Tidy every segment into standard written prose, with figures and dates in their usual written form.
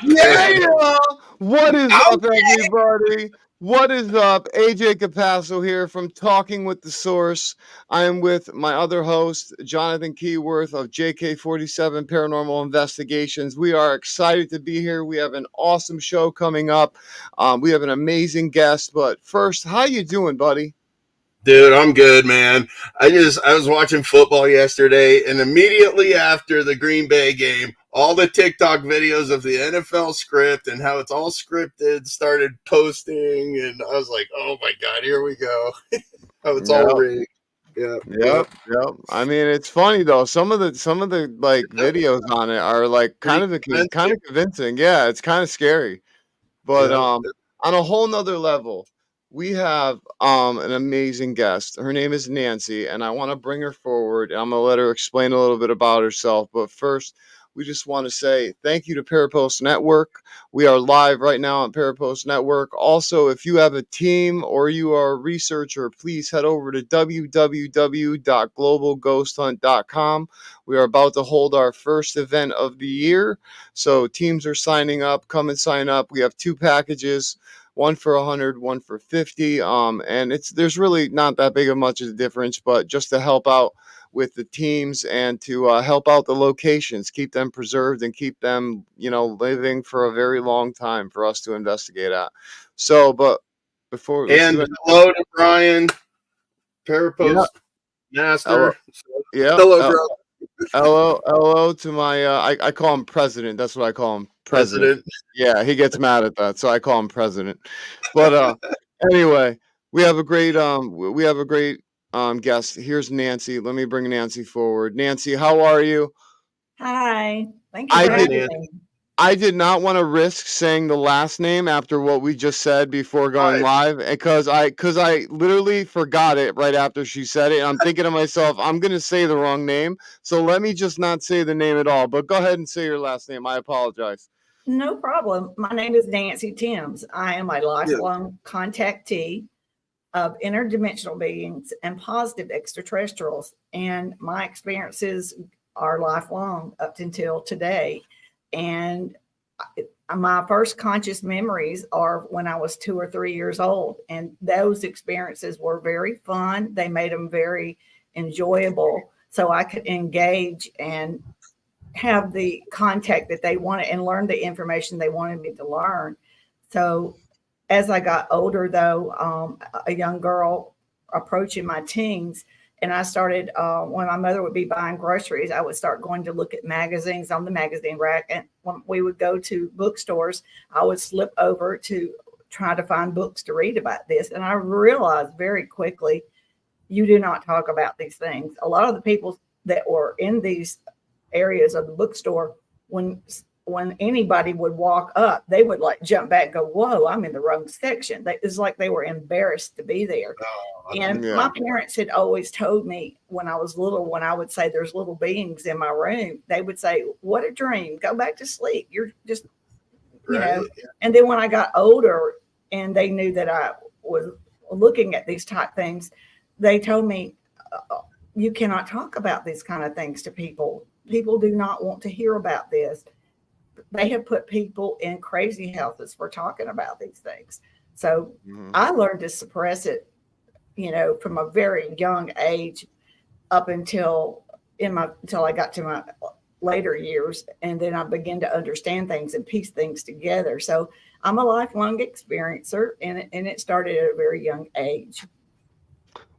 Yeah! What is up, Okay. everybody? What is up? AJ Capasso here from Talking with the Source. I am with my other host, Jonathan Keyworth of JK47 Paranormal Investigations. We are excited to be here. We have an awesome show coming up. We have an amazing guest. But first, how you doing, buddy? Dude, I'm good, man. I was watching football yesterday, and immediately after the Green Bay game, all the TikTok videos of the NFL script and how it's all scripted started posting, and I was like, "Oh my god, here we go." How it's all Yep. rigged. Yep, yep. Yep. I mean, it's funny though. Some of the like Yep. videos on it are like Pretty kind convincing. of convincing. Yeah, it's kind of scary. But Yep. on a whole nother level, we have an amazing guest. Her name is Nancy, and I want to bring her forward. I'm gonna let her explain a little bit about herself. But first, we just want to say thank you to Parapost Network. We are live right now on Parapost Network. Also, if you have a team or you are a researcher, please head over to www.globalghosthunt.com. We are about to hold our first event of the year. So teams are signing up. Come and sign up. We have two packages, one for 100, one for 50. And there's really not that big of much of a difference, but just to help out with the teams and to help out the locations, keep them preserved and keep them, living for a very long time for us to investigate at. So, but before, let's do And it. hello to Brian, Yeah. Parapost Hello. Master. Yeah. Hello, brother. Hello to my I call him president. That's what I call him, president. President. Yeah, he gets mad at that, so I call him president. But anyway, we have a great guest. Here's Nancy. Let me bring Nancy forward. Nancy, how are you? Hi, thank you I for Hi, did having Nancy. me. I did not want to risk saying the last name after what we just said before going Hi. live because I literally forgot it right after she said it. And I'm thinking to myself, I'm gonna say the wrong name, so let me just not say the name at all. But go ahead and say your last name. I apologize. No problem. My name is Nancy Thames. I am a Yeah. lifelong contactee of interdimensional beings and positive extraterrestrials, and my experiences are lifelong up until today. And my first conscious memories are when I was 2 or 3 years old, and those experiences were very fun. They made them very enjoyable, so I could engage and have the contact that they wanted and learn the information they wanted me to learn. So as I got older, though, a young girl approaching my teens, and I started when my mother would be buying groceries, I would start going to look at magazines on the magazine rack. And when we would go to bookstores, I would slip over to try to find books to read about this. And I realized very quickly, you do not talk about these things. A lot of the people that were in these areas of the bookstore, when anybody would walk up, they would like jump back and go, "Whoa, I'm in the wrong section." It's like they were embarrassed to be there. And Yeah. my parents had always told me when I was little, when I would say there's little beings in my room, they would say, "What a dream. Go back to sleep. You're just, you Right. know." And then when I got older and they knew that I was looking at these type things, they told me, "You cannot talk about these kind of things to people. People do not want to hear about this." They have put people in crazy houses for talking about these things. So Mhm. I learned to suppress it, from a very young age up until I got to my later years, and then I began to understand things and piece things together. So I'm a lifelong experiencer, and it started at a very young age.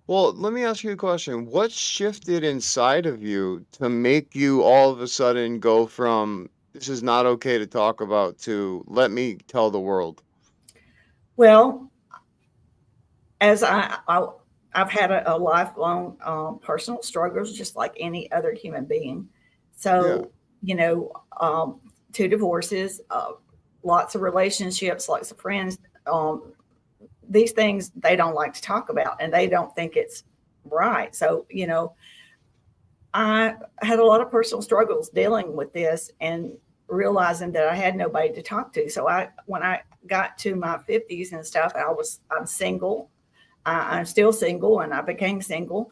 Well, let me ask you a question. What shifted inside of you to make you all of a sudden go from this is not okay to talk about to let me tell the world? Well, as I've had a lifelong personal struggles, just like any other human being. Yeah. So, you know, two divorces, lots of relationships, lots of friends. These things they don't like to talk about, and they don't think it's right. So, I had a lot of personal struggles dealing with this and realizing that I had nobody to talk to. So when I got to my 50s and stuff, I'm single. I'm still single, and I became single,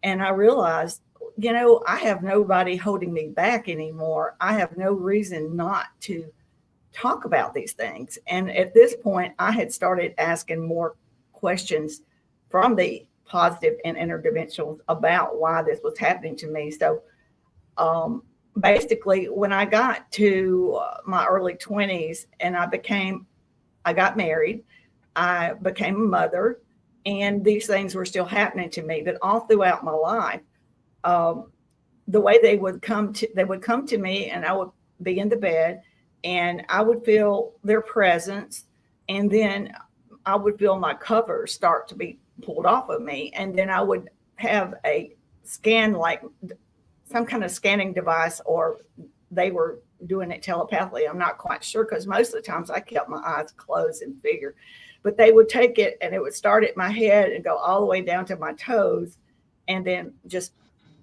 and I realized, I have nobody holding me back anymore. I have no reason not to talk about these things. And at this point, I had started asking more questions from the positive and interdimensionals about why this was happening to me. So basically, when I got to my early 20s and I got married, I became a mother, and these things were still happening to me. But all throughout my life, the way they would come to me, and I would be in the bed, and I would feel their presence, and then I would feel my covers start to be pulled off of me, and then I would have a scan, like some kind of scanning device, or they were doing it telepathically. I'm not quite sure, because most of the times I kept my eyes closed and figured, but they would take it and it would start at my head and go all the way down to my toes, and then just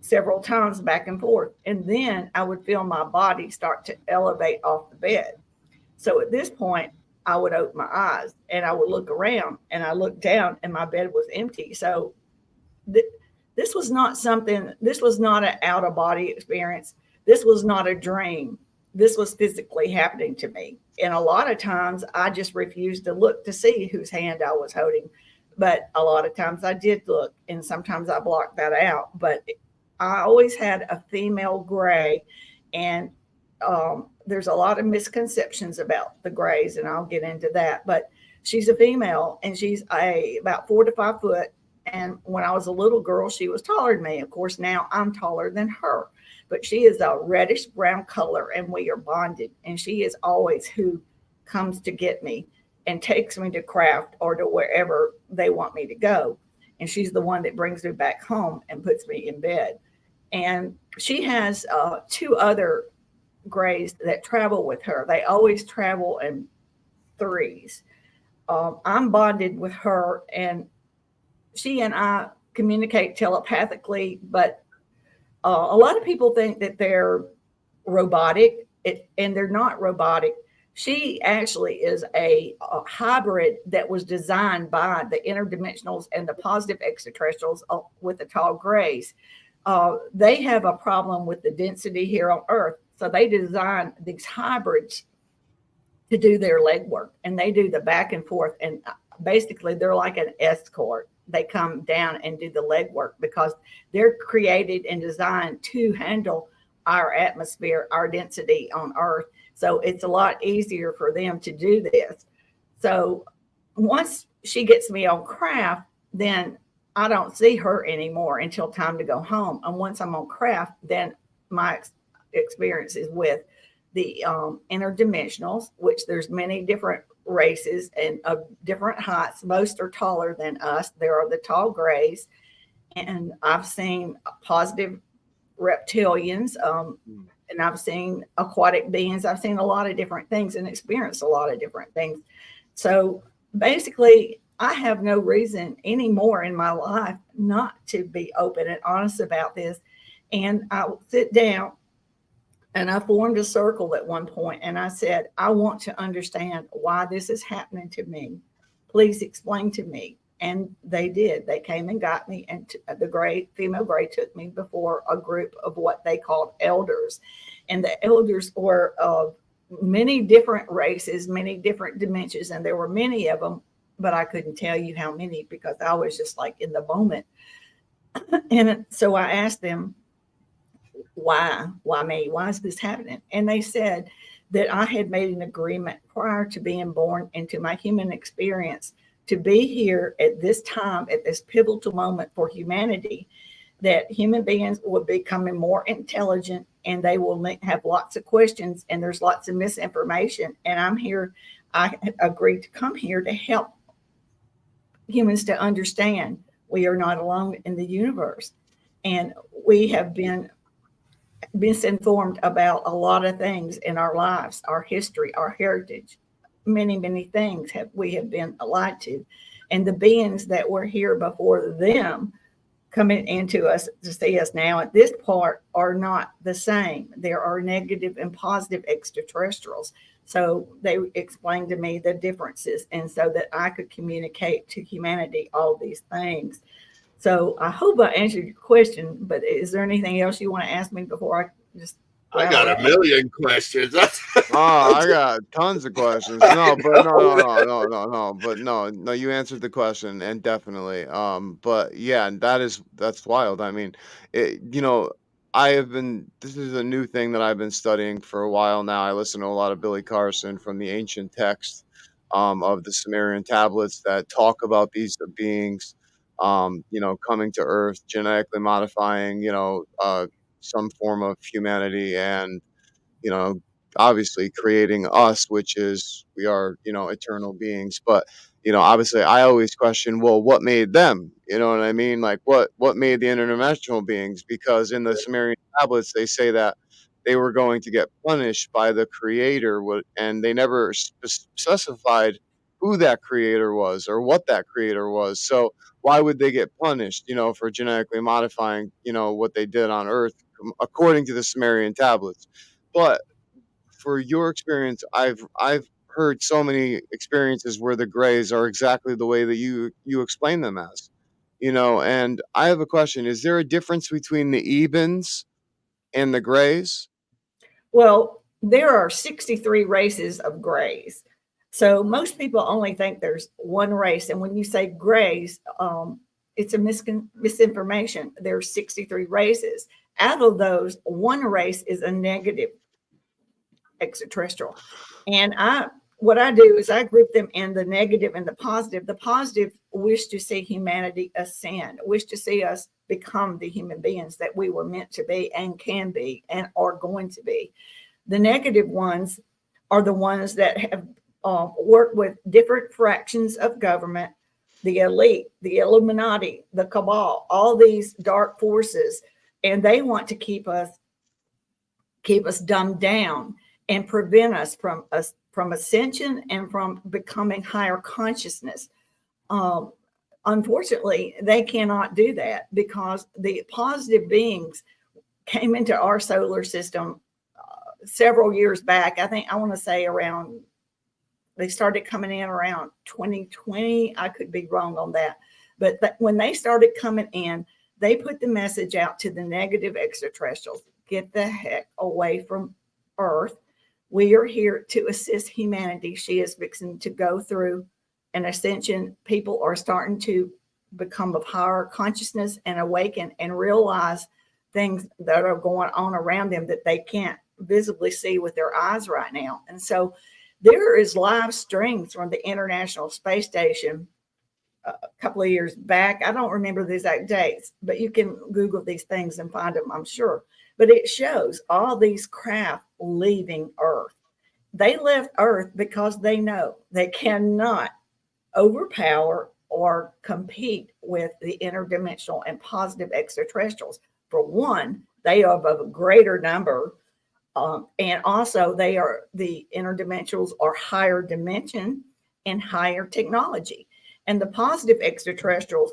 several times back and forth. And then I would feel my body start to elevate off the bed. So at this point, I would open my eyes and I would look around, and I looked down and my bed was empty. So this was not an out of body experience. This was not a dream. This was physically happening to me. And a lot of times I just refused to look to see whose hand I was holding. But a lot of times I did look, and sometimes I blocked that out. But I always had a female gray, and there's a lot of misconceptions about the grays, and I'll get into that. But she's a female, and she's about 4 to 5 foot. And when I was a little girl, she was taller than me. Of course, now I'm taller than her. But she is a reddish brown color, and we are bonded. And she is always who comes to get me and takes me to craft or to wherever they want me to go. And she's the one that brings me back home and puts me in bed. And she has 2 other grays that travel with her. They always travel in 3s. I'm bonded with her, and she and I communicate telepathically, but a lot of people think that they're robotic, and they're not robotic. She actually is a hybrid that was designed by the interdimensionals and the positive extraterrestrials with the tall grays. They have a problem with the density here on Earth. So they design these hybrids to do their legwork, and they do the back and forth. And basically, they're like an escort. They come down and do the legwork because they're created and designed to handle our atmosphere, our density on Earth. So it's a lot easier for them to do this. So once she gets me on craft, then I don't see her anymore until time to go home. And once I'm on craft, then my experience is with the interdimensionals, which there's many different races and of different heights. Most are taller than us. There are the tall grays, and I've seen positive reptilians, and I've seen aquatic beings. I've seen a lot of different things and experienced a lot of different things. So basically, I have no reason anymore in my life not to be open and honest about this. And I would sit down, and I formed a circle at one point, and I said, I want to understand why this is happening to me. Please explain to me. And they did. They came and got me, and the female gray took me before a group of what they called elders. And the elders were of many different races, many different dimensions, and there were many of them, but I couldn't tell you how many because I was just like in the moment. And so I asked them, why me? Why is this happening? And they said that I had made an agreement prior to being born into my human experience to be here at this time, at this pivotal moment for humanity, that human beings will be becoming more intelligent, and they will have lots of questions, and there's lots of misinformation. And I'm here. I agreed to come here to help humans to understand we are not alone in the universe. And we have been misinformed about a lot of things in our lives, our history, our heritage. Many, many things we have been lied to. And the beings that were here before them coming into us to see us now at this part are not the same. There are negative and positive extraterrestrials. So they explained to me the differences, and so that I could communicate to humanity all these things. So I hope I answered your question, but is there anything else you want to ask me before I just... I got a million questions. Oh, I got tons of questions. No, but no. You answered the question, and definitely. But yeah, that's wild. I mean, I have been. This is a new thing that I've been studying for a while now. I listen to a lot of Billy Carson from the ancient text, of the Sumerian tablets that talk about these beings, coming to Earth, genetically modifying, some form of humanity, and you know, obviously creating us, which is we are, eternal beings. But, obviously I always question, well, what made them? You know what I mean? Like what made the interdimensional beings? Because in the Sumerian tablets they say that they were going to get punished by the creator, and they never specified who that creator was or what that creator was. So why would they get punished, for genetically modifying, what they did on Earth, according to the Sumerian tablets? But for your experience, I've heard so many experiences where the grays are exactly the way that you explain them as, and I have a question. Is there a difference between the Ebens and the grays? Well, there are 63 races of grays. So most people only think there's one race. And when you say grays, it's a misinformation. There's 63 races. Out of those, one race is a negative extraterrestrial. And what I do is I group them in the negative and the positive. The positive wish to see humanity ascend, wish to see us become the human beings that we were meant to be and can be and are going to be. The negative ones are the ones that have worked with different fractions of government, the elite, the Illuminati, the cabal, all these dark forces, and they want to keep us dumbed down and prevent us from ascension and from becoming higher consciousness. Unfortunately, they cannot do that because the positive beings came into our solar system several years back. I want to say they started coming in around 2020. I could be wrong on that. But when they started coming in, they put the message out to the negative extraterrestrials: get the heck away from Earth. We are here to assist humanity. She is fixing to go through an ascension. People are starting to become of higher consciousness and awaken and realize things that are going on around them that they can't visibly see with their eyes right now. And so there is live streams from the International Space Station a couple of years back. I don't remember the exact dates, but you can Google these things and find them, I'm sure. But it shows all these craft leaving Earth. They left Earth because they know they cannot overpower or compete with the interdimensional and positive extraterrestrials. For one, they are of a greater number. And also the interdimensionals are higher dimension and higher technology. And the positive extraterrestrials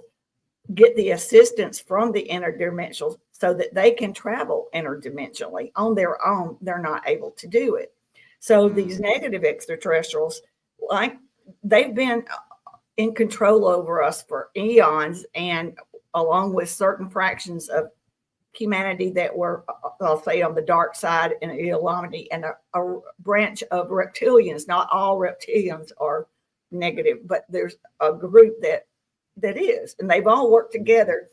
get the assistance from the interdimensionals so that they can travel interdimensionally on their own. They're not able to do it. So these negative extraterrestrials, like, they've been in control over us for eons, and along with certain fractions of humanity that were, I'll say, on the dark side in Illuminati, and a branch of reptilians. Not all reptilians are negative, but there's a group that is, and they've all worked together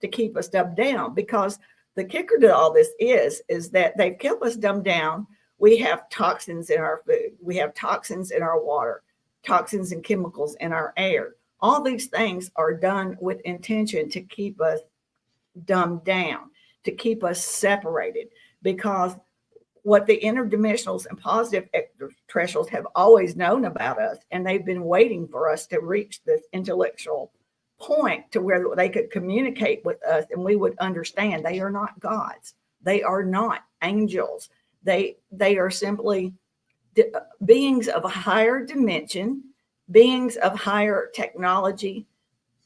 to keep us dumbed down. Because the kicker to all this is that they've kept us dumbed down. We have toxins in our food, we have toxins in our water, toxins and chemicals in our air. All these things are done with intention to keep us dumbed down, to keep us separated, because what the interdimensionals and positive extraterrestrials have always known about us, and they've been waiting for us to reach this intellectual point to where they could communicate with us and we would understand. They are not gods. They are not angels. They are simply beings of a higher dimension, beings of higher technology,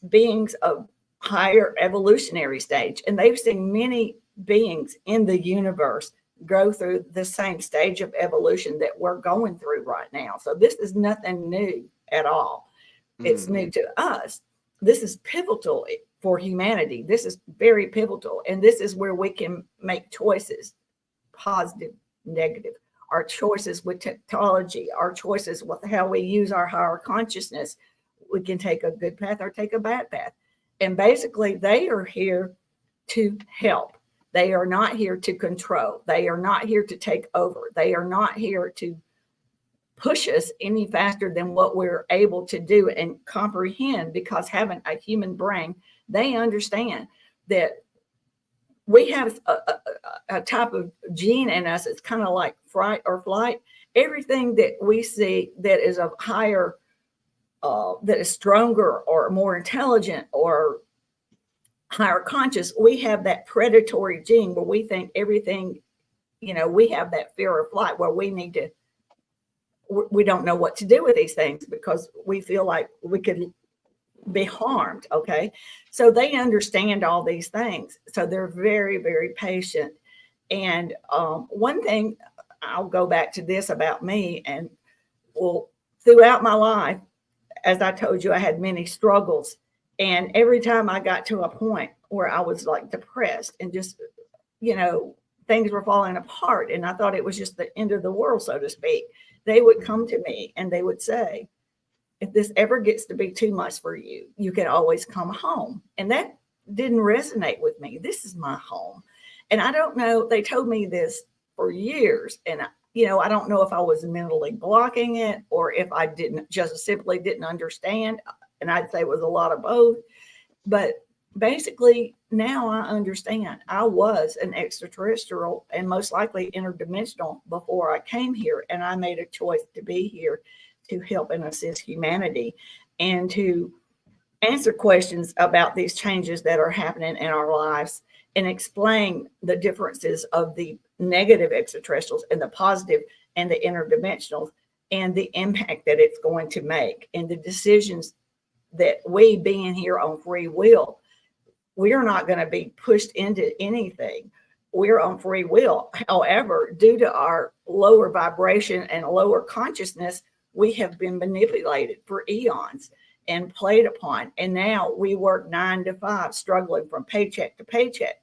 beings of higher evolutionary stage. And they've seen many beings in the universe go through the same stage of evolution that we're going through right now. So this is nothing new at all. It's new to us. This is pivotal for humanity. This is very pivotal. And this is where we can make choices, positive, negative, our choices with technology, our choices with how we use our higher consciousness. We can take a good path or take a bad path. And basically, they are here to help. They are not here to control. They are not here to take over. They are not here to push us any faster than what we're able to do and comprehend, because having a human brain, they understand that we have a type of gene in us. It's kind of like fright or flight. Everything that we see that is of higher, that is stronger or more intelligent or higher conscious, we have that predatory gene where we think everything, we have that fear of flight where we don't know what to do with these things because we feel like we could be harmed. Okay. So they understand all these things. So they're very, very patient. And one thing, I'll go back to this about me, and well, throughout my life, as I told you, I had many struggles. And every time I got to a point where I was like depressed and just, things were falling apart, and I thought it was just the end of the world, so to speak, they would come to me and they would say, if this ever gets to be too much for you, you can always come home. And that didn't resonate with me. This is my home. And I don't know, they told me this for years. And, I don't know if I was mentally blocking it or if I simply didn't understand. And I'd say it was a lot of both. But basically, now I understand. I was an extraterrestrial and most likely interdimensional before I came here. And I made a choice to be here to help and assist humanity and to answer questions about these changes that are happening in our lives and explain the differences of the negative extraterrestrials and the positive and the interdimensionals and the impact that it's going to make and the decisions that we, being here on free will, we are not going to be pushed into anything. We're on free will. However, due to our lower vibration and lower consciousness, we have been manipulated for eons and played upon. And now we work 9 to 5, struggling from paycheck to paycheck.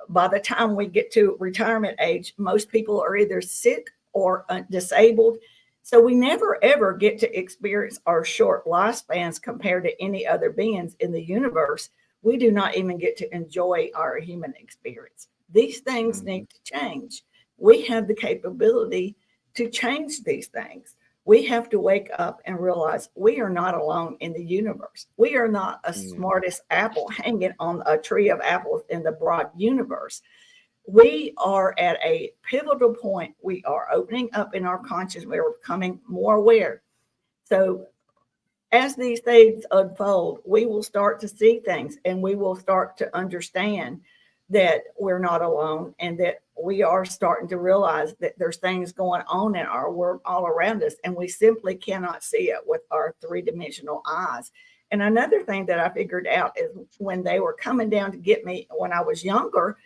By the time we get to retirement age, most people are either sick or disabled. So we never, ever get to experience our short lifespans compared to any other beings in the universe. We do not even get to enjoy our human experience. These things need to change. We have the capability to change these things. We have to wake up and realize we are not alone in the universe. We are not a smartest apple hanging on a tree of apples in the broad universe. We are at a pivotal point. We are opening up in our consciousness. We are becoming more aware. So as these things unfold, we will start to see things and we will start to understand that we're not alone and that we are starting to realize that there's things going on in our world all around us, and we simply cannot see it with our 3-dimensional eyes. And another thing that I figured out is when they were coming down to get me when I was younger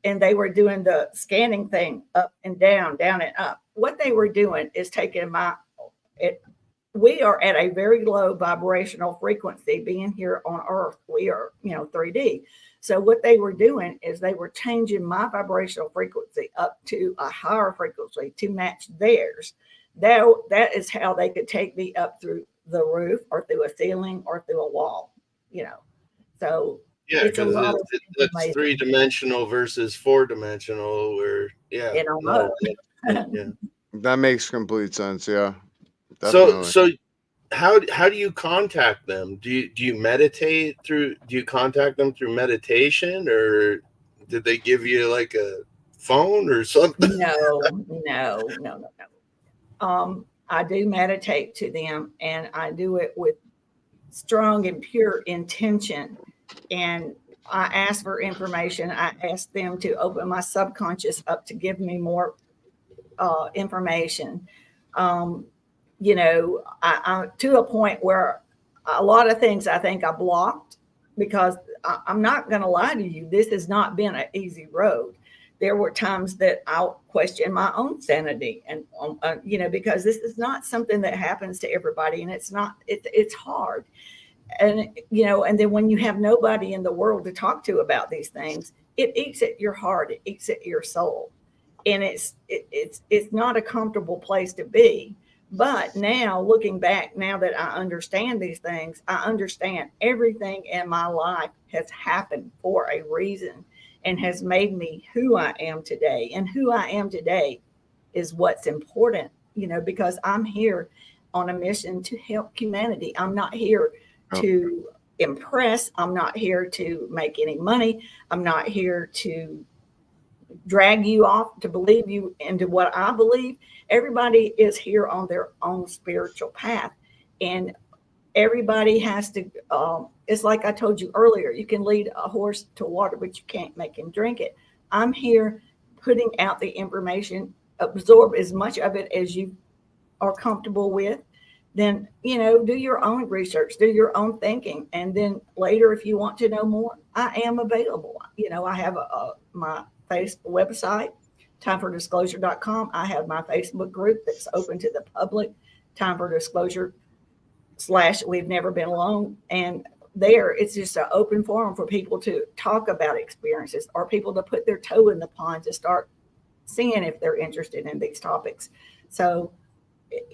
and they were doing the scanning thing up and down, down and up, what they were doing is taking we are at a very low vibrational frequency being here on Earth. We are, 3D. So what they were doing is they were changing my vibrational frequency up to a higher frequency to match theirs. That is how they could take me up through the roof or through a ceiling or through a wall, So yeah, because that's 3-dimensional versus 4-dimensional. Or That makes complete sense. Yeah. Definitely. So how do you contact them? Do you meditate through? Do you contact them through meditation, or did they give you like a phone or something? No. I do meditate to them, and I do it with strong and pure intention. And I ask for information. I ask them to open my subconscious up to give me more information. I'm to a point where a lot of things I think I blocked because I'm not going to lie to you. This has not been an easy road. There were times that I'll question my own sanity and, because this is not something that happens to everybody, and it's hard. And, and then when you have nobody in the world to talk to about these things, it eats at your heart, it eats at your soul. and it's not a comfortable place to be. But now, looking back, now that I understand these things, I understand everything in my life has happened for a reason and has made me who I am today. And who I am today is what's important, because I'm here on a mission to help humanity. I'm not here to impress. I'm not here to make any money. I'm not here to drag you off to believe you into what I believe. Everybody is here on their own spiritual path, and everybody has to. It's like I told you earlier. You can lead a horse to water, but you can't make him drink it. I'm here putting out the information. Absorb as much of it as you are comfortable with. Then do your own research, do your own thinking, and then later, if you want to know more, I am available. I have my website, timefordisclosure.com. I have my Facebook group that's open to the public, Time for Disclosure / We've Never Been Alone. And there, it's just an open forum for people to talk about experiences or people to put their toe in the pond to start seeing if they're interested in these topics. So,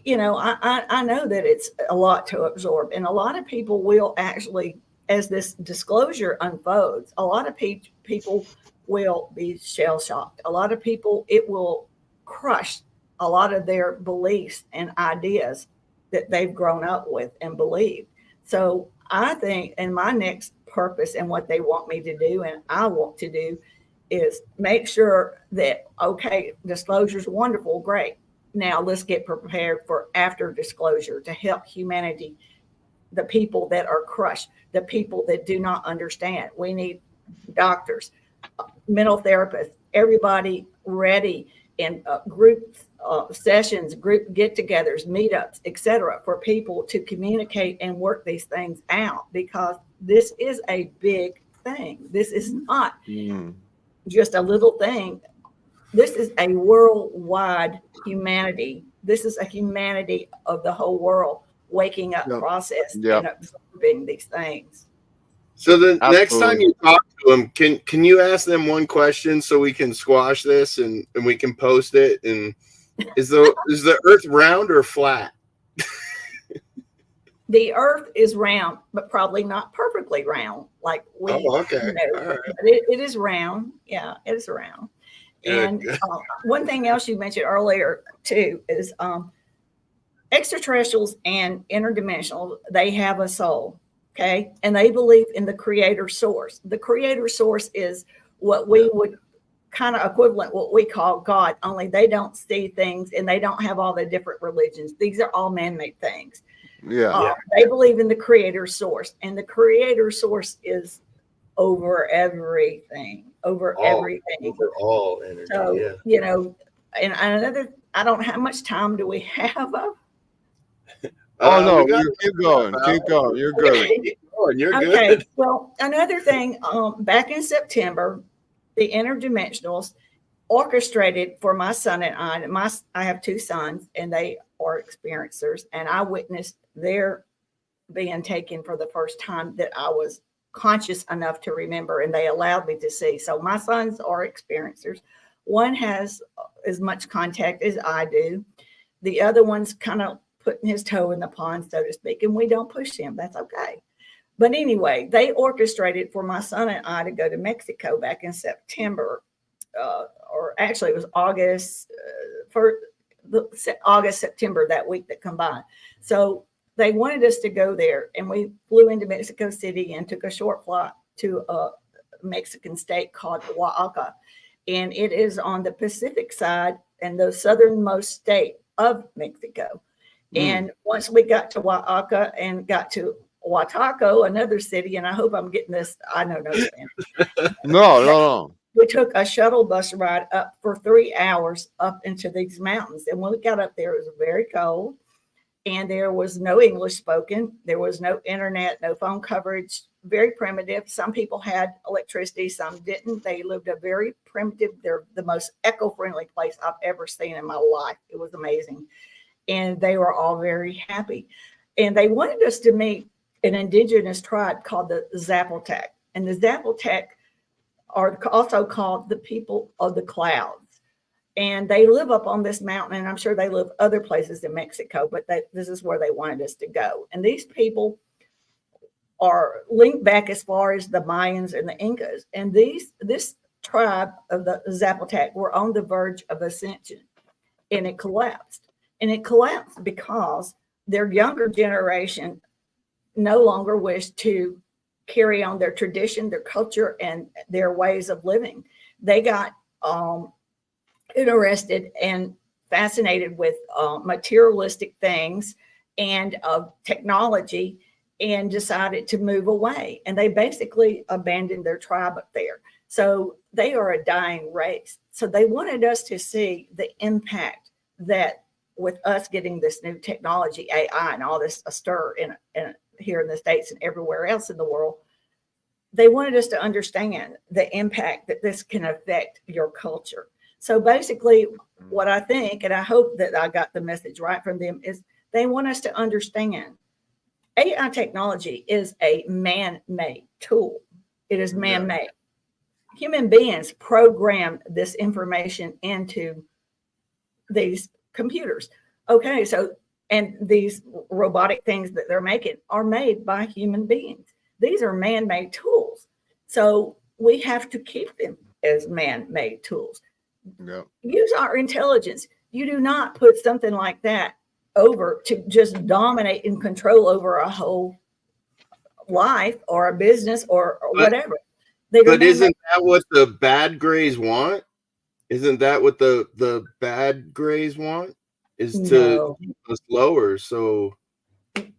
I know that it's a lot to absorb, and a lot of people will actually, as this disclosure unfolds, a lot of people will be shell shocked. A lot of people, it will crush a lot of their beliefs and ideas that they've grown up with and believed. So I think, and my next purpose and what they want me to do, and I want to do, is make sure that, okay, disclosure is wonderful, great. Now let's get prepared for after disclosure to help humanity, the people that are crushed, the people that do not understand. We need doctors, mental therapists, everybody ready in group sessions, group get-togethers, meetups, etc., for people to communicate and work these things out, because this is a big thing. This is not just a little thing. This is a worldwide humanity. This is a humanity of the whole world waking up process and absorbing these things. So the next time you talk to them, can you ask them one question so we can squash this and we can post it? And is the Earth round or flat? The Earth is round, but probably not perfectly round. Like we, okay. All right. But it is round. Yeah, it is round. And one thing else you mentioned earlier too is extraterrestrials and interdimensional. They have a soul, okay, and they believe in the creator source. The creator source is what we would kind of equivalent what we call God. Only they don't see things, and they don't have all the different religions. These are all man-made things. They believe in the creator source, and the creator source is over everything. Over everything. Over all energy. So, and another, I don't know how much time do we have. No, keep going. Keep going. You're good. You're okay. Good. Well, another thing, back in September, the interdimensionals orchestrated for my son and I have two sons, and they are experiencers, and I witnessed their being taken for the first time that I was conscious enough to remember, and they allowed me to see. So my sons are experiencers. One has as much contact as I do. The other one's kind of putting his toe in the pond, so to speak, and we don't push him. That's okay. But anyway, they orchestrated for my son and I to go to Mexico back in September, or actually it was August, September, that week that combined. So they wanted us to go there, and we flew into Mexico City and took a short flight to a Mexican state called Oaxaca. And it is on the Pacific side and the southernmost state of Mexico. And once we got to Oaxaca and got to Huataco, another city, and I hope I'm getting this, I know no Spanish. No. We took a shuttle bus ride up for 3 hours up into these mountains. And when we got up there, it was very cold. And there was no English spoken. There was no internet, no phone coverage, very primitive. Some people had electricity, some didn't. They lived a very primitive, they're the most eco-friendly place I've ever seen in my life. It was amazing. And they were all very happy. And they wanted us to meet an indigenous tribe called the Zapotec. And the Zapotec are also called the people of the clouds. and they live up on this mountain, and I'm sure they live other places in Mexico, but this is where they wanted us to go. And these people are linked back as far as the Mayans and the Incas. And this tribe of the Zapotec were on the verge of ascension, and it collapsed. And it collapsed because their younger generation no longer wished to carry on their tradition, their culture, and their ways of living. They got interested and fascinated with materialistic things and technology, and decided to move away. And they basically abandoned their tribe up there. So they are a dying race. So they wanted us to see the impact that with us getting this new technology, AI, and all this astir in here in the States and everywhere else in the world, they wanted us to understand the impact that this can affect your culture. So basically, what I think, and I hope that I got the message right from them, is they want us to understand AI technology is a man-made tool. It is man-made. Human beings program this information into these computers. Okay, so, and these robotic things that they're making are made by human beings. These are man-made tools. So we have to keep them as man-made tools. Yeah. Use our intelligence. You do not put something like that over to just dominate and control over a whole life or a business or whatever. But isn't that what the bad grays want? Isn't that what the bad grays want? Is to keep us lower. So,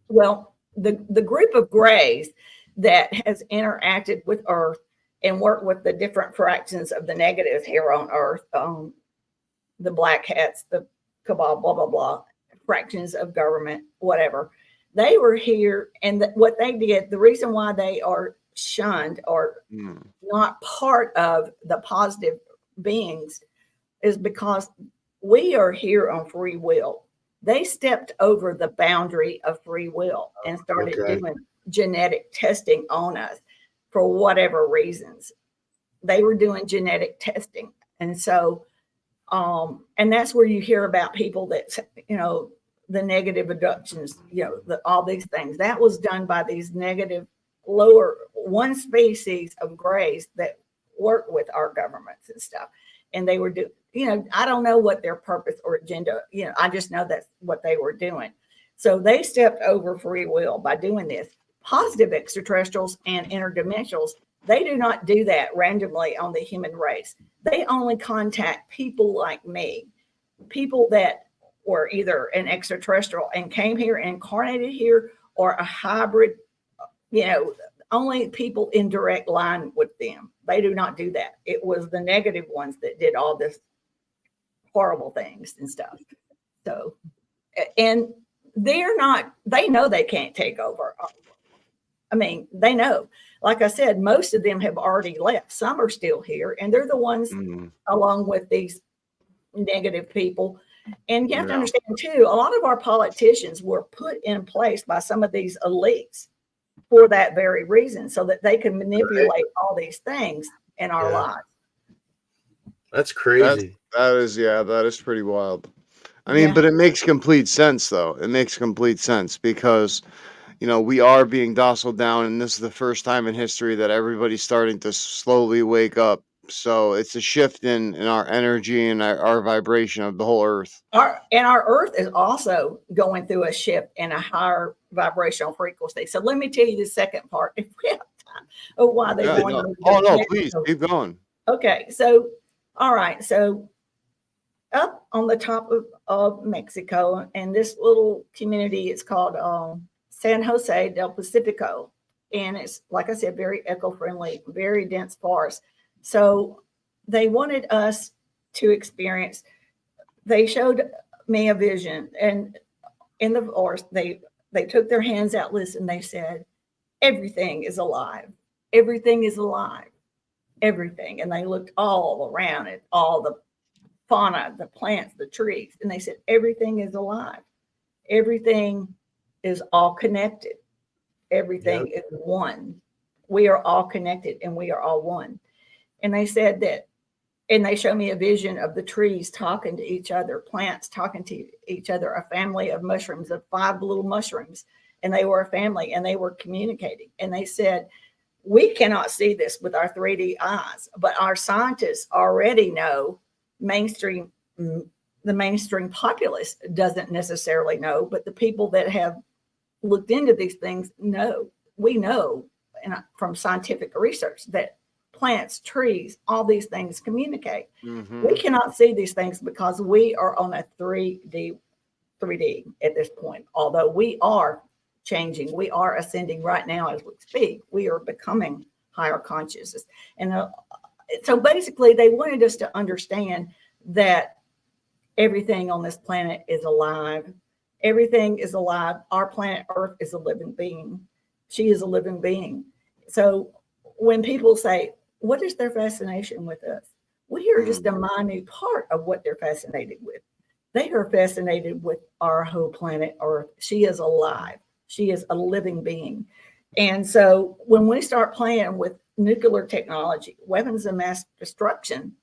well, the group of grays that has interacted with Earth and worked with the different fractions of the negative here on Earth, the black hats, the cabal, blah, blah, blah, fractions of government, whatever. They were here, and what they did, the reason why they are shunned or not part of the positive beings is because we are here on free will. They stepped over the boundary of free will and started doing genetic testing on us for whatever reasons. They were doing genetic testing. And so, and that's where you hear about people that, you know, the negative abductions, you know, all these things. That was done by these negative, lower, one species of grays that work with our governments and stuff. And they were doing, you know, I don't know what their purpose or agenda, you know, I just know that's what they were doing. So they stepped over free will by doing this. Positive extraterrestrials and interdimensionals, they do not do that randomly on the human race. They only contact people like me, people that were either an extraterrestrial and came here, incarnated here, or a hybrid, you know, only people in direct line with them. They do not do that. It was the negative ones that did all this horrible things and stuff. So, and they're not, they know they can't take over. I mean, they know, like I said, most of them have already left. Some are still here, and they're the ones along with these negative people. And you have to understand too, a lot of our politicians were put in place by some of these elites for that very reason, so that they can manipulate all these things in our lives. That's crazy. That is pretty wild. I mean, but it makes complete sense, though. It makes complete sense because, you know, we are being docile down, and this is the first time in history that everybody's starting to slowly wake up. So it's a shift in our energy and our vibration of the whole Earth. Our Earth is also going through a shift in a higher vibrational frequency. So let me tell you the second part, if we have time, of why they want to. Oh no, please keep going. Okay, so all right, so up on the top of Mexico, and this little community is called San Jose del Pacifico, and it's, like I said, very eco-friendly, very dense forest. So they wanted us to experience, they showed me a vision, and in the forest, they took their hands out, listen, they said, everything is alive. Everything is alive. Everything. And they looked all around at all the fauna, the plants, the trees, and they said, everything is alive. Everything is all connected. Everything is one. We are all connected and we are all one. And they said that And they show me a vision of the trees talking to each other, plants talking to each other, a family of mushrooms, of 5 little mushrooms. And they were a family and they were communicating. And they said, we cannot see this with our 3D eyes, but our scientists already know the mainstream populace doesn't necessarily know, but the people that have looked into these things know. We know from scientific research that plants, trees, all these things communicate. Mm-hmm. We cannot see these things because we are on a 3D at this point. Although we are changing, we are ascending right now as we speak. We are becoming higher consciousness. And so basically they wanted us to understand that everything on this planet is alive. Everything is alive. Our planet Earth is a living being. She is a living being. So when people say, what is their fascination with us? We are just a minute part of what they're fascinated with. They are fascinated with our whole planet Earth. She is alive. She is a living being. And so when we start playing with nuclear technology, weapons of mass destruction,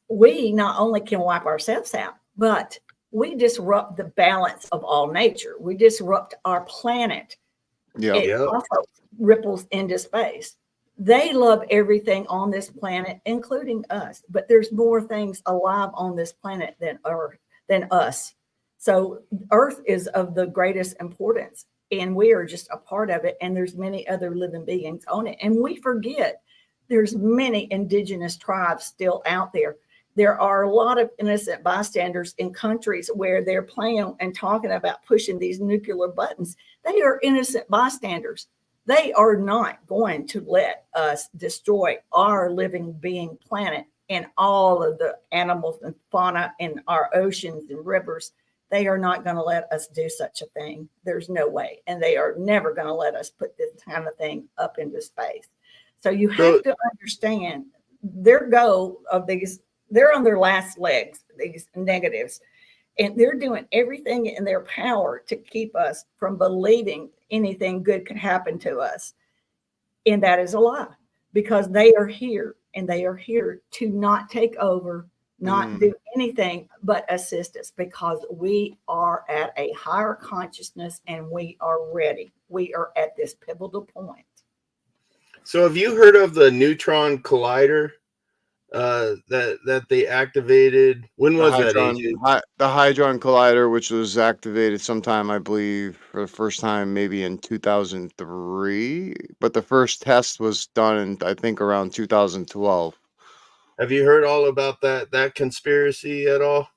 we not only can wipe ourselves out, but we disrupt the balance of all nature. We disrupt our planet. It also ripples into space. They love everything on this planet, including us. But there's more things alive on this planet than us. So Earth is of the greatest importance, and we are just a part of it. And there's many other living beings on it. And we forget there's many indigenous tribes still out there. There are a lot of innocent bystanders in countries where they're playing and talking about pushing these nuclear buttons. They are innocent bystanders. They are not going to let us destroy our living being planet and all of the animals and fauna in our oceans and rivers. They are not going to let us do such a thing. There's no way. And they are never going to let us put this kind of thing up into space. So you have to understand their goal of these. They're on their last legs, these negatives, and they're doing everything in their power to keep us from believing anything good could happen to us. And that is a lie, because they are here, and they are here to not take over, not do anything but assist us, because we are at a higher consciousness and we are ready. We are at this pivotal point. So have you heard of the neutron collider? That they activated. When was that, AJ? The Hadron Collider, which was activated sometime, I believe, for the first time maybe in 2003, but the first test was done in, I think, around 2012. Have you heard all about that conspiracy at all?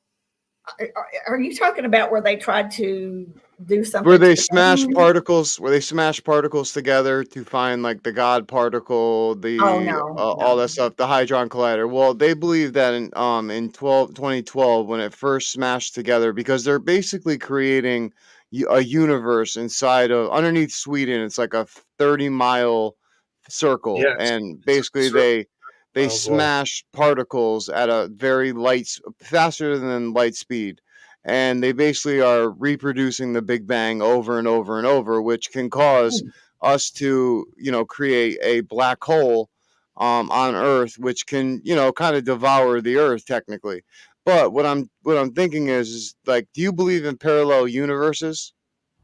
Are you talking about where they tried to do something? Where they smash particles together to find like the God particle, all that stuff, the Hadron Collider. Well, they believe that in 2012, when it first smashed together, because they're basically creating a universe underneath Sweden. It's like a 30-mile circle, and basically they smash particles at a very faster than light speed. And they basically are reproducing the Big Bang over and over and over, which can cause us to, create a black hole on Earth, which can, kind of devour the Earth technically. But what I'm thinking is like, do you believe in parallel universes?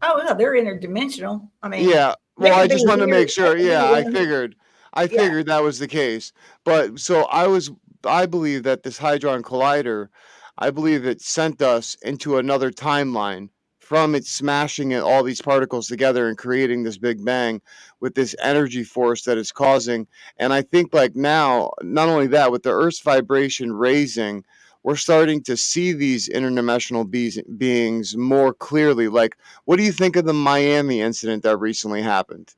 Oh, no, they're interdimensional. I mean, yeah. Well, I just wanted to make sure. Yeah, I figured that was the case. But so I believe that this Hadron Collider, I believe it sent us into another timeline from it smashing all these particles together and creating this Big Bang with this energy force that it's causing. And I think like now, not only that, with the Earth's vibration raising, we're starting to see these interdimensional beings more clearly. Like, what do you think of the Miami incident that recently happened?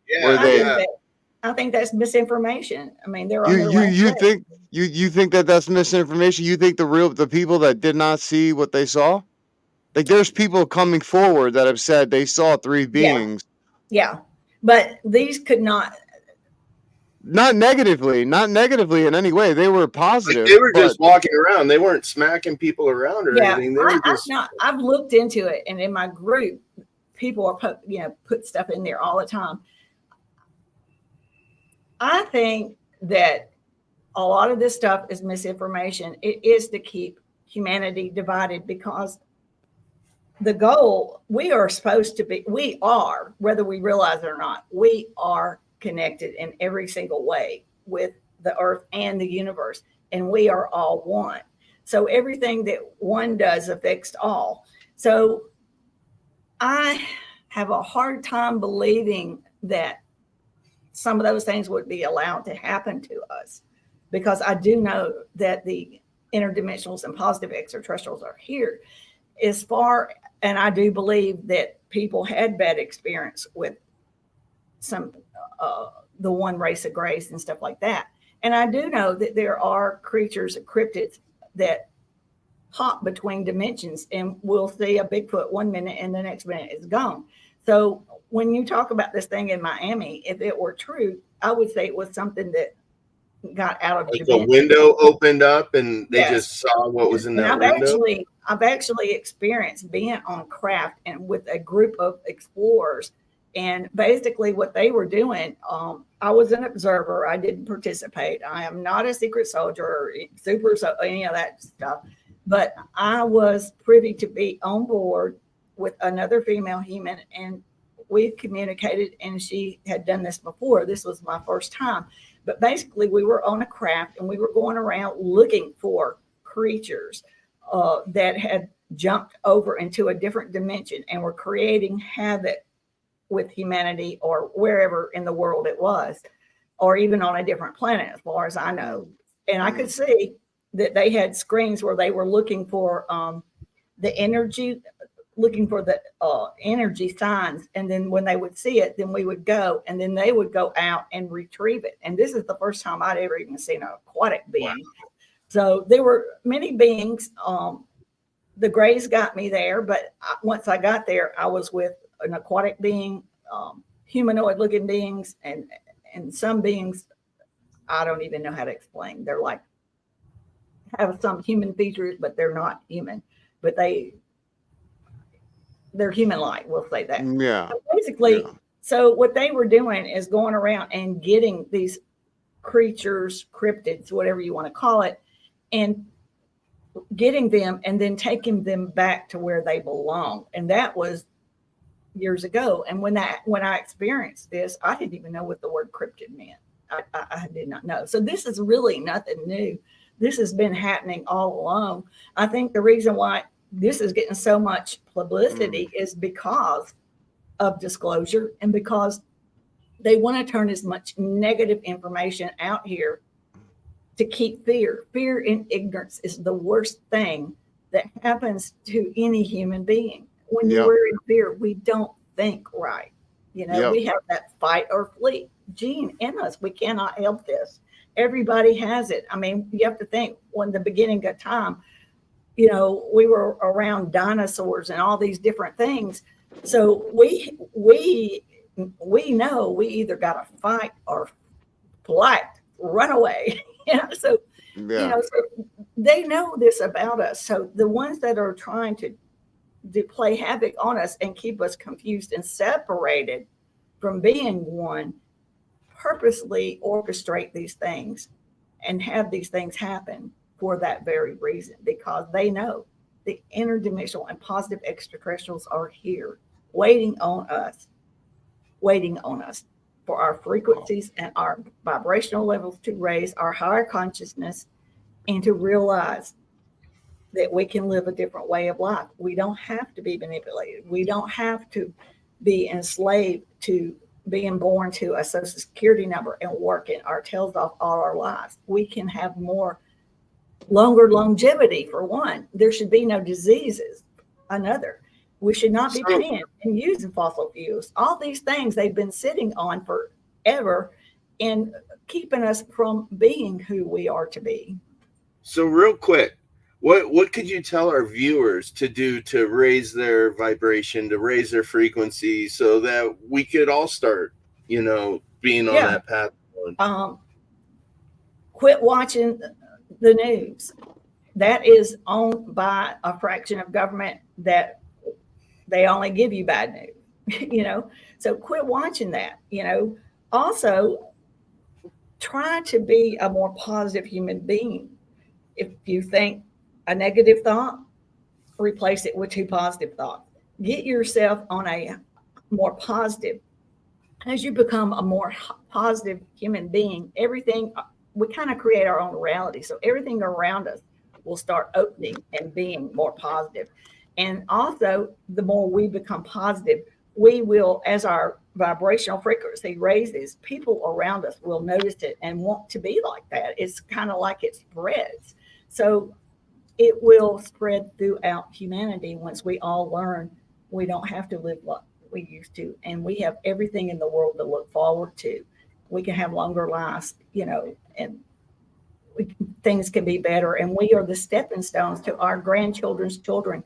I think that's misinformation. I mean, they're on their you think you think that that's misinformation? You think the people that did not see what they saw? Like, there's people coming forward that have said they saw 3 beings. Yeah. But these could not. Not negatively in any way. They were positive. Like they were just walking around. They weren't smacking people around or anything. They were just. I've looked into it, and in my group, people are put stuff in there all the time. I think that a lot of this stuff is misinformation. It is to keep humanity divided, because the goal, we are supposed to be, we are, whether we realize it or not, we are connected in every single way with the earth and the universe, and we are all one. So everything that one does affects all. So I have a hard time believing that some of those things would be allowed to happen to us, because I do know that the interdimensionals and positive extraterrestrials are here. As far, and I do believe that people had bad experience with some the one race of grace and stuff like that. And I do know that there are creatures, cryptids, that hop between dimensions, and we'll see a Bigfoot one minute and the next minute it's gone. So when you talk about this thing in Miami, if it were true, I would say it was something that got out of Like dimension. a window opened up and they Yes. just saw what was in And that window. I've actually experienced being on craft and with a group of explorers. And basically what they were doing, I was an observer. I didn't participate. I am not a secret soldier or super, any of that stuff. But I was privy to be on board with another female human, and we communicated, and she had done this before. This was my first time. But basically, we were on a craft, and we were going around looking for creatures that had jumped over into a different dimension and were creating havoc with humanity, or wherever in the world it was, or even on a different planet, as far as I know. And I could see that they had screens where they were looking for the energy, looking for the energy signs. And then when they would see it, then we would go, and then they would go out and retrieve it. And this is the first time I'd ever even seen an aquatic being. Wow. So there were many beings. The Greys got me there, but once I got there, I was with an aquatic being, humanoid looking beings, and some beings I don't even know how to explain. They're like, have some human features, but they're not human, but they're human-like, we'll say that. Yeah. So basically, so what they were doing is going around and getting these creatures, cryptids, whatever you want to call it, and getting them and then taking them back to where they belong. And that was years ago. And when I experienced this, I didn't even know what the word cryptid meant. I did not know. So this is really nothing new. This has been happening all along. I think the reason why this is getting so much publicity is because of disclosure, and because they want to turn as much negative information out here to keep fear. Fear and ignorance is the worst thing that happens to any human being. When we're in fear, we don't think right. You know, we have that fight or flee gene in us. We cannot help this. Everybody has it. I mean, you have to think, when the beginning of time, you know, we were around dinosaurs and all these different things. So we know we either got to fight or flight, run away. You know, so so they know this about us. So the ones that are trying to play havoc on us and keep us confused and separated from being one, purposely orchestrate these things and have these things happen for that very reason, because they know the interdimensional and positive extraterrestrials are here waiting on us for our frequencies and our vibrational levels to raise our higher consciousness, and to realize that we can live a different way of life. We don't have to be manipulated. We don't have to be enslaved to being born to a social security number and working our tails off all our lives. We can have longer longevity, for one. There should be no diseases. Another, we should not be paying and using fossil fuels. All these things they've been sitting on forever and keeping us from being who we are to be. So real quick, what could you tell our viewers to do to raise their vibration, to raise their frequency, so that we could all start, you know, being on that path? Quit watching the news. That is owned by a fraction of government that they only give you bad news, you know. So quit watching that, you know. Also, try to be a more positive human being. If you think a negative thought, replace it with two positive thoughts. Get yourself on a more positive. As you become a more positive human being, everything, we kind of create our own reality. So everything around us will start opening and being more positive. And also, the more we become positive, we will, as our vibrational frequency raises, people around us will notice it and want to be like that. It's kind of like it spreads. So it will spread throughout humanity once we all learn we don't have to live like we used to, and we have everything in the world to look forward to. We can have longer lives, and things can be better. And we are the stepping stones to our grandchildren's children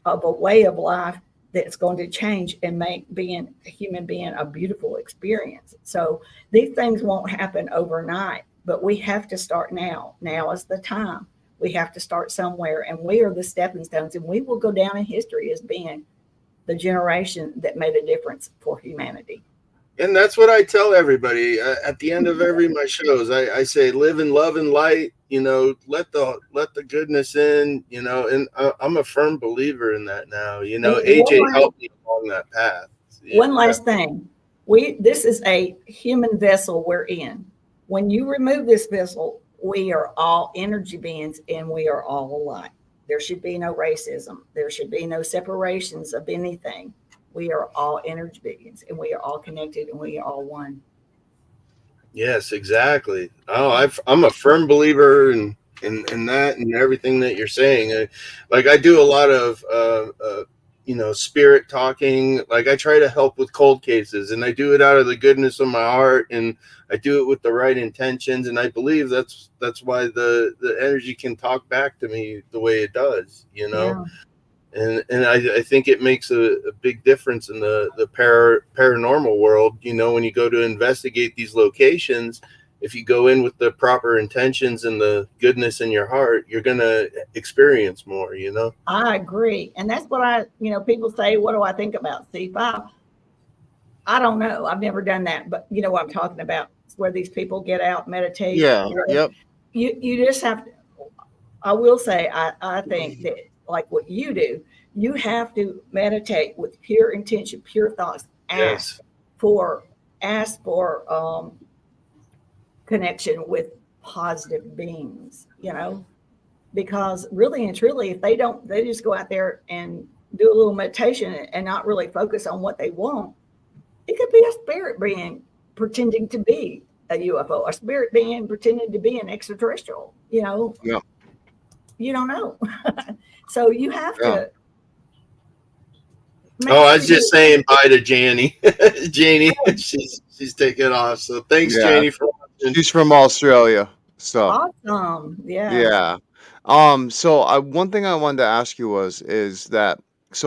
of a way of life that's going to change and make being a human being a beautiful experience. So these things won't happen overnight, but we have to start now. Now is the time. We have to start somewhere, and we are the stepping stones, and we will go down in history as being the generation that made a difference for humanity. And that's what I tell everybody at the end of every my shows. I say, live in love and light. Let the goodness in. And I'm a firm believer in that now. AJ helped me along that path. One last thing, this is a human vessel we're in. When you remove this vessel, we are all energy beings, and we are all alike. There should be no racism. There should be no separations of anything. We are all energy beings, and we are all connected, and we are all one. Yes, exactly. Oh, I'm a firm believer in that and everything that you're saying. Like I do a lot of spirit talking. Like I try to help with cold cases, and I do it out of the goodness of my heart, and I do it with the right intentions. And I believe that's why the energy can talk back to me the way it does. Yeah. And I think it makes a big difference in the paranormal world. When you go to investigate these locations, if you go in with the proper intentions and the goodness in your heart, you're going to experience more, I agree. And that's what people say, what do I think about C5? I don't know. I've never done that, but you know what I'm talking about. It's where these people get out, meditate. Yeah. Yep. You just have to, I will say, I think that like what you do, you have to meditate with pure intention, pure thoughts. Ask for connection with positive beings, because really and truly, if they just go out there and do a little meditation and not really focus on what they want, it could be a spirit being pretending to be a UFO, a spirit being pretending to be an extraterrestrial, Yeah. You don't know. So you have to. I was just saying bye to Janie. Janie, she's taking off. So thanks, Janie, for watching. She's from Australia. So awesome. Yeah. Yeah. So one thing I wanted to ask you is that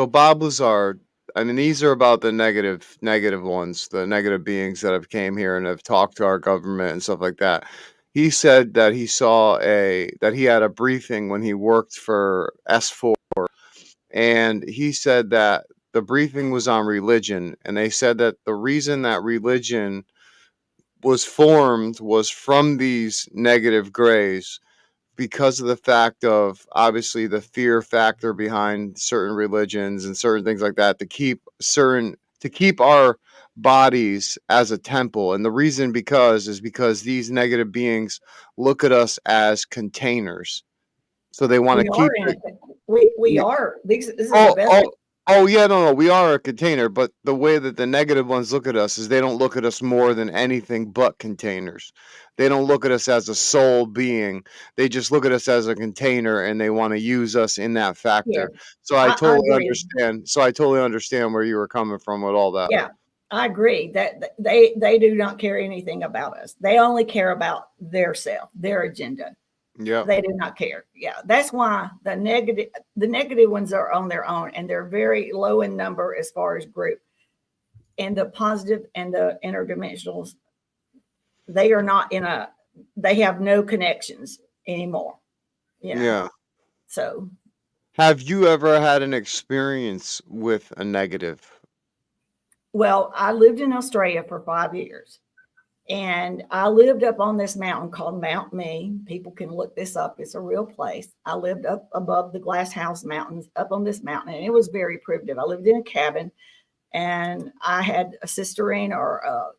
Bob Lazar, I mean, these are about the negative ones, the negative beings that have came here and have talked to our government and stuff like that. He said that he had a briefing when he worked for S4, and he said that the briefing was on religion, and they said that the reason that religion was formed was from these negative grays because of the fact of obviously the fear factor behind certain religions and certain things like that to keep our bodies as a temple. And the reason is because these negative beings look at us as containers, so they want to keep it. We are. This is a vessel. Oh yeah, no, we are a container, but the way that the negative ones look at us is they don't look at us more than anything but containers. They don't look at us as a soul being. They just look at us as a container, and they want to use us in that factor. Yeah. So I totally understand. So I totally understand where you were coming from with all that. Yeah, I agree that they do not care anything about us. They only care about their self, their agenda. Yeah. They do not care. Yeah. That's why the negative ones are on their own, and they're very low in number as far as group. And the positive and the interdimensionals, they have no connections anymore. Yeah. So have you ever had an experience with a negative? Well, I lived in Australia for 5 years. And I lived up on this mountain called Mount Me. People can look this up. It's a real place. I lived up above the Glass House Mountains, up on this mountain, and it was very primitive. I lived in a cabin, and I had a cistern or a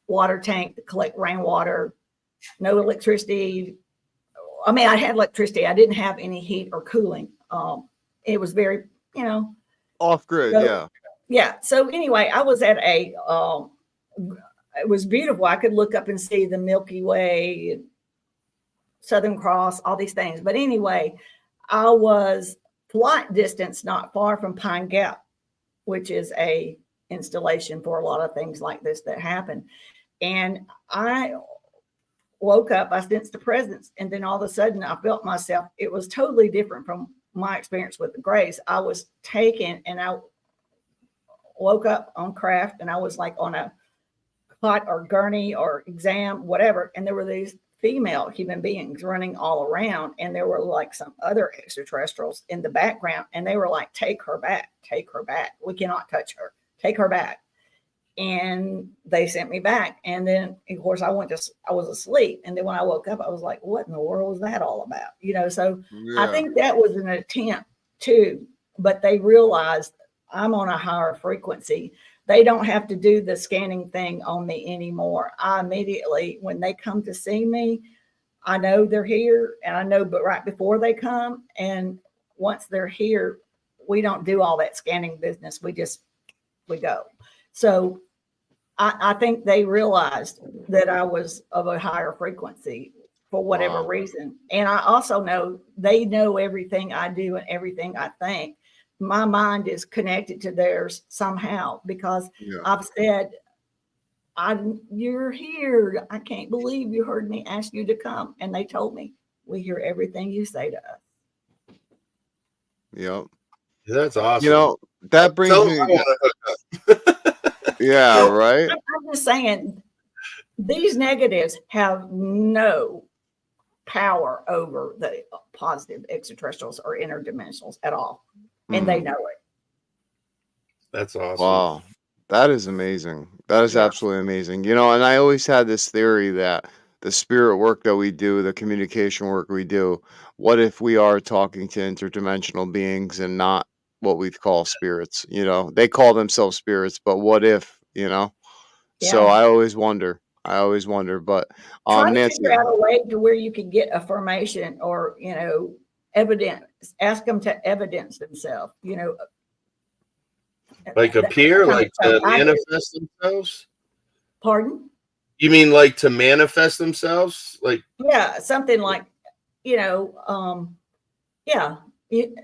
water tank to collect rainwater, no electricity. I mean, I had electricity. I didn't have any heat or cooling. It was very, Off grid, so, yeah. yeah. So anyway, I was at it was beautiful. I could look up and see the Milky Way, Southern Cross, all these things. But anyway, I was flight distance not far from Pine Gap, which is a installation for a lot of things like this that happen. And I woke up, I sensed the presence, and then all of a sudden I felt myself. It was totally different from my experience with the Grace. I was taken, and I woke up on craft, and I was like on a cot or gurney or exam, whatever. And there were these female human beings running all around, and there were like some other extraterrestrials in the background, and they were like, take her back, we cannot touch her, take her back. And they sent me back, and then of course I was asleep, and then when I woke up I was like, what in the world was that all about? So Yeah. I think that was an attempt too, but they realized I'm on a higher frequency. They don't have to do the scanning thing on me anymore. I immediately, when they come to see me, I know they're here, and I know, but right before they come, and once they're here, we don't do all that scanning business. We go. So I think they realized that I was of a higher frequency for whatever reason. And I also know they know everything I do and everything I think. My mind is connected to theirs somehow, because I've said, you're here. I can't believe you heard me ask you to come. And they told me, we hear everything you say to us. Yep. That's awesome. That brings me. Yeah, So, right. I'm just saying, these negatives have no power over the positive extraterrestrials or interdimensionals at all. And they know it. That's awesome. Wow. That is amazing. That is absolutely amazing. And I always had this theory that the spirit work that we do, the communication work we do, what if we are talking to interdimensional beings and not what we call spirits? They call themselves spirits, but what if, So I always wonder. But try to Nancy, figure out a way to where you can get affirmation or, evidence. Ask them to evidence themselves, Like appear, like to manifest themselves? Pardon? You mean like to manifest themselves? Like, yeah, something like,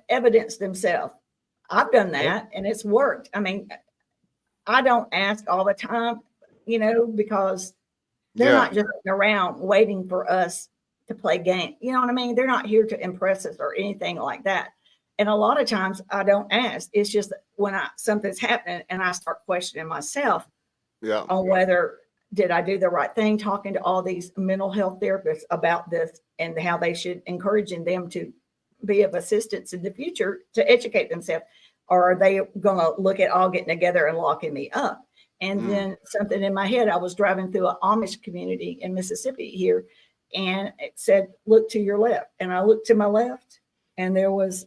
evidence themselves. I've done that and it's worked. I mean, I don't ask all the time, because they're not just around waiting for us to play game. You know what I mean? They're not here to impress us or anything like that. And a lot of times I don't ask. It's just when something's happening and I start questioning myself on whether did I do the right thing, talking to all these mental health therapists about this and how they should encouraging them to be of assistance in the future to educate themselves. Or are they going to look at all getting together and locking me up? And then something in my head, I was driving through an Amish community in Mississippi here, and it said, look to your left. And I looked to my left, and there was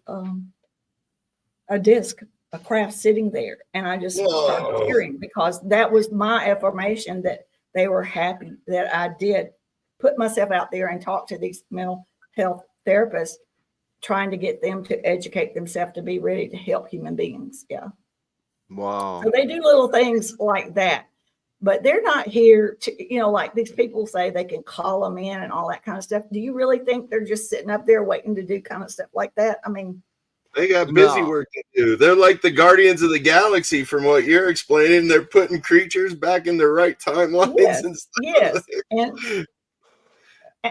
a disc, a craft sitting there. And I just started cheering, because that was my affirmation that they were happy that I did put myself out there and talk to these mental health therapists, trying to get them to educate themselves to be ready to help human beings. Yeah. Wow. So they do little things like that, but they're not here to, like these people say they can call them in and all that kind of stuff. Do you really think they're just sitting up there waiting to do kind of stuff like that? I mean, they got busy work to do. They're like the Guardians of the Galaxy, from what you're explaining. They're putting creatures back in their right timelines. Yes, and stuff. Yes.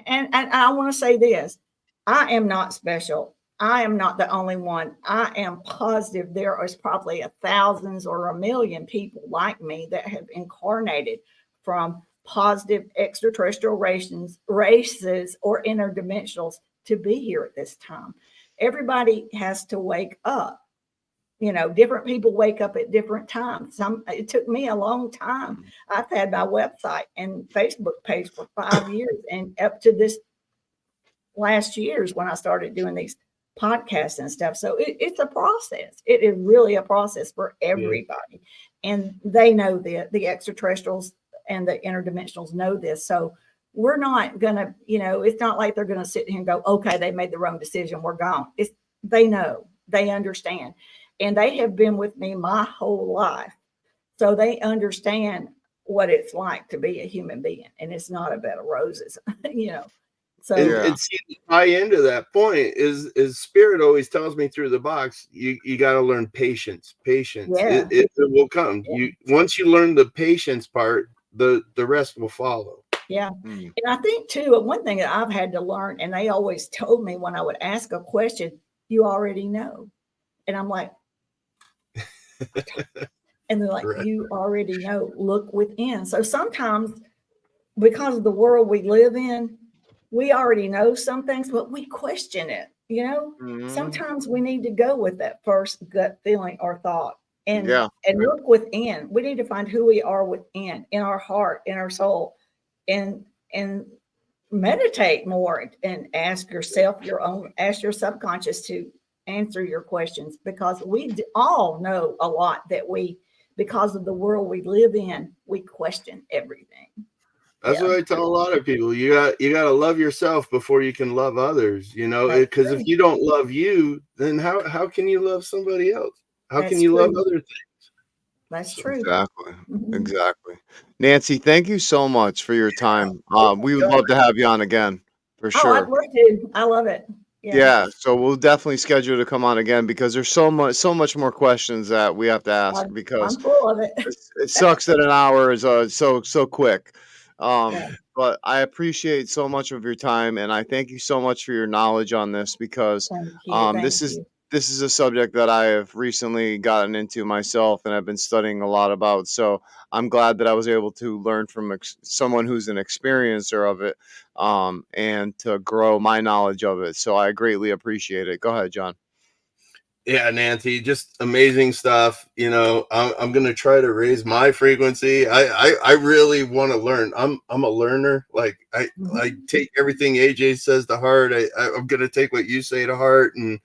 And I want to say this. I am not special. I am not the only one. I am positive there is probably thousands or a million people like me that have incarnated from positive extraterrestrial races or interdimensionals to be here at this time. Everybody has to wake up. different people wake up at different times. It took me a long time. I've had my website and Facebook page for 5 years, and up to this last year's when I started doing these podcasts and stuff. So it's a process. It is really a process for everybody. And they know the extraterrestrials and the interdimensionals know this. So we're not going to, it's not like they're going to sit here and go, okay, they made the wrong decision. We're gone. They know, they understand. And they have been with me my whole life. So they understand what it's like to be a human being. And it's not a bed of roses, So and see, to tie into that point is Spirit always tells me through the box, you got to learn patience. Yeah. It will come. Once you learn the patience part, the rest will follow. Yeah. And I think too, one thing that I've had to learn, and they always told me when I would ask a question, you already know. And I'm like, and they're like, Right. You already know, look within. So sometimes because of the world we live in, we already know some things, but we question it. Sometimes we need to go with that first gut feeling or thought and look within. We need to find who we are within, in our heart, in our soul, and meditate more and ask yourself ask your subconscious to answer your questions, because we all know a lot that because of the world we live in, we question everything. That's what I tell a lot of people. You got to love yourself before you can love others, because if you don't love you, then how can you love somebody else? How can you love other things? That's true. Exactly. Exactly. Nancy, thank you so much for your time. We would love to have you on again for sure. I'd love to. I love it. Yeah, so we'll definitely schedule to come on again, because there's so much more questions that we have to ask, because I'm full of it. it sucks that an hour is so quick. But I appreciate so much of your time, and I thank you so much for your knowledge on this, because this is a subject that I have recently gotten into myself and I've been studying a lot about. So I'm glad that I was able to learn from someone who's an experiencer of it, and to grow my knowledge of it. So I greatly appreciate it. Go ahead, John. Yeah, Nancy, just amazing stuff. I'm going to try to raise my frequency. I really want to learn. I'm a learner. Like I take everything AJ says to heart. I'm going to take what you say to heart, and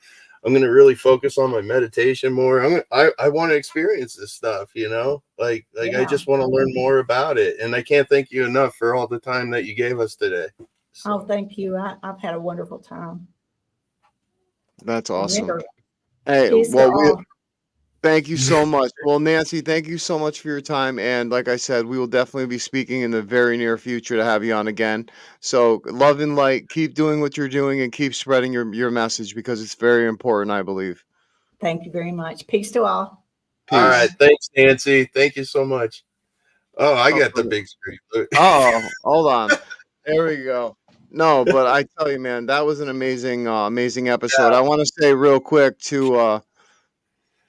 I'm going to really focus on my meditation more. I want to experience this stuff, I just want to learn more about it. And I can't thank you enough for all the time that you gave us today. So. Oh, thank you. I've had a wonderful time. That's awesome. Hey, well, thank you so much. Well, Nancy, thank you so much for your time. And like I said, we will definitely be speaking in the very near future to have you on again. So love and light, keep doing what you're doing and keep spreading your message, because it's very important, I believe. Thank you very much. Peace to all. Peace. All right. Thanks, Nancy. Thank you so much. Oh, I got the big screen. Oh, hold on. There we go. No, but I tell you, man, that was an amazing episode. I want to say real quick to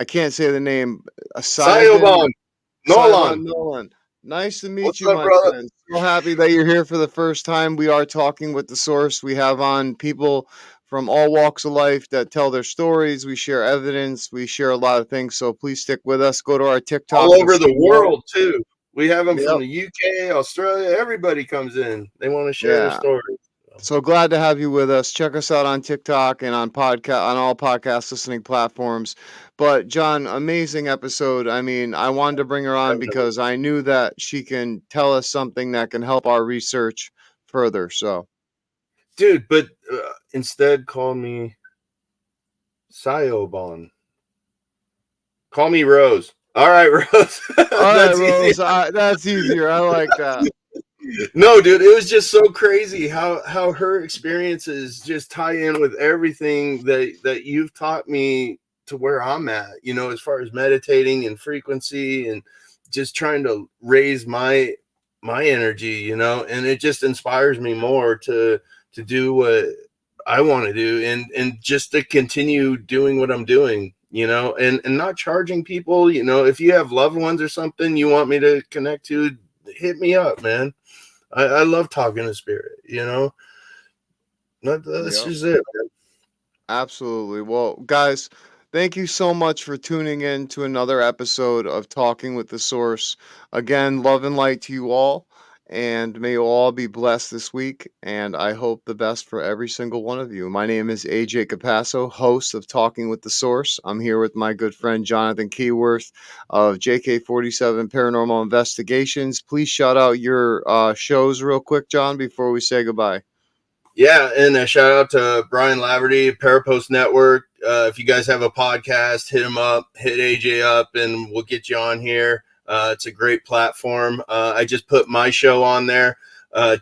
I can't say the name. Nolan. Nolan. Nice to meet you, my friend. So happy that you're here for the first time. We are talking with the source. We have on people from all walks of life that tell their stories. We share evidence. We share a lot of things. So please stick with us. Go to our TikTok. All over the world, too. We have them from the UK, Australia. Everybody comes in. They want to share their stories. So glad to have you with us. Check us out on TikTok and on all podcast listening platforms. But John, amazing episode. I mean, I wanted to bring her on because I knew that she can tell us something that can help our research further. So, dude, but instead call me Sayobon. Call me Rose. All right, Rose. All right, Rose. That's easier. I like that. No, dude, it was just so crazy how her experiences just tie in with everything that you've taught me to where I'm at, as far as meditating and frequency and just trying to raise my energy, and it just inspires me more to do what I want to do and just to continue doing what I'm doing, and not charging people, if you have loved ones or something you want me to connect to, hit me up, man. I love talking to spirit, That's just it, man. Absolutely. Well, guys, Thank you so much for tuning in to another episode of Talking with the Source. Again, love and light to you all, and may you all be blessed this week. And I hope the best for every single one of you. My name is AJ Capasso, host of Talking with the Source. I'm here with my good friend Jonathan Keyworth of JK47 Paranormal Investigations. Please shout out your shows real quick, John, before we say goodbye. Yeah, and a shout out to Brian Laverty, Parapost Network. If you guys have a podcast, hit him up, hit AJ up, and we'll get you on here. It's a great platform. I just put my show on there,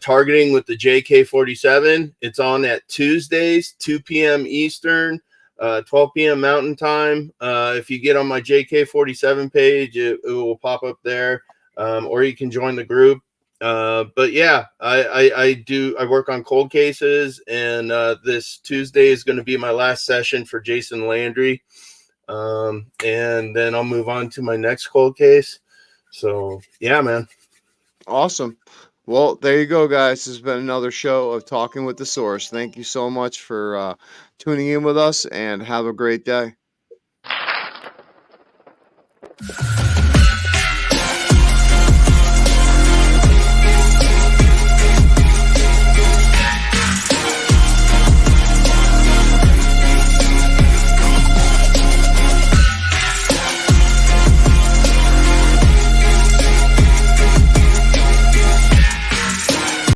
Targeting with the JK47. It's on at Tuesdays, 2 p.m. Eastern, 12 p.m. Mountain Time. If you get on my JK47 page, it will pop up there, or you can join the group. But yeah, I work on cold cases, and this Tuesday is going to be my last session for Jason Landry. And then I'll move on to my next cold case. So yeah, man. Awesome. Well, there you go, guys. This has been another show of Talking with the Source. Thank you so much for tuning in with us, and have a great day.